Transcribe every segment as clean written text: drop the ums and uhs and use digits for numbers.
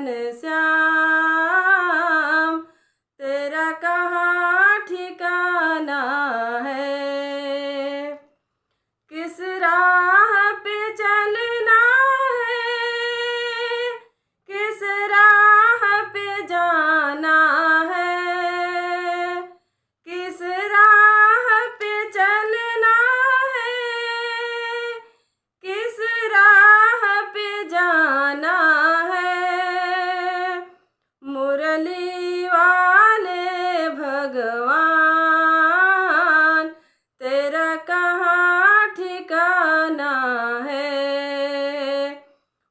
घनश्याम तेरा कहाँ ठिकाना है। किस राह पे चलना है, किस राह पे जाना है, किस राह पे चलना है, किस राह पे जाना है। मुरली वाले भगवान तेरा कहाँ ठिकाना है।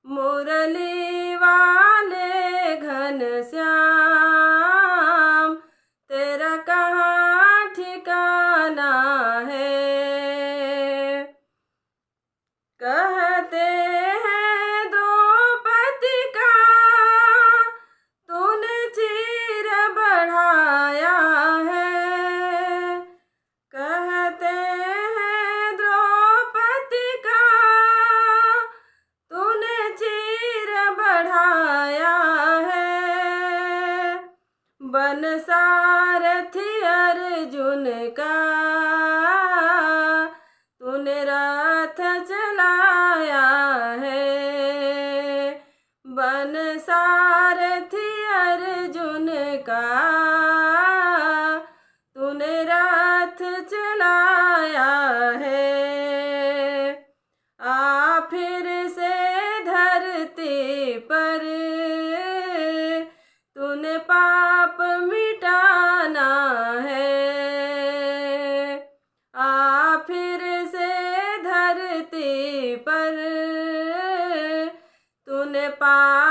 मुरली वाले घनश्याम तेरा कहाँ ठिकाना है। कहते हैं द्रौपदी का तूने चीर बढ़ाया है। कहते हैं द्रौपदी का तूने चीर बढ़ाया है। बन सारथी अर्जुन का तूने रथ चलाया है। बन सारथी अर्जुन का तूने रथ चलाया है। आ फिर से धरती पर तूने पाप मिटाना है। आ फिर से धरती पर तूने पाप